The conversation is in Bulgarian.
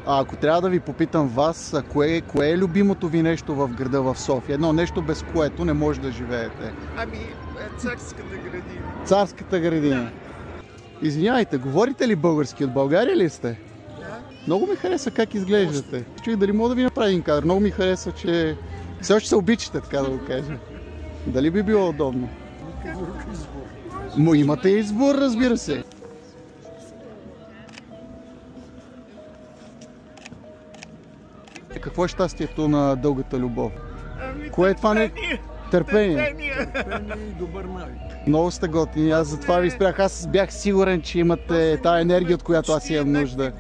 А ако трябва да ви попитам вас, кое е любимото ви нещо в града в София? Едно нещо, без което не може да живеете. Ами, Царската градина. Царската градина. Да. Извинявайте, говорите ли български? От България ли сте? Да. Много ми хареса как изглеждате. Чуй, дали мога да ви направя един кадър? Много ми хареса, че все още се обичате, така да го кажа. Дали би било удобно? Имате избор, разбира се. Какво е щастието на дългата любов? Ами, Кое е това не... Търпение. Търпение и добър навик. Много сте готини, аз затова ви спрях. Аз бях сигурен, че имате тая енергия, от която аз имам нужда.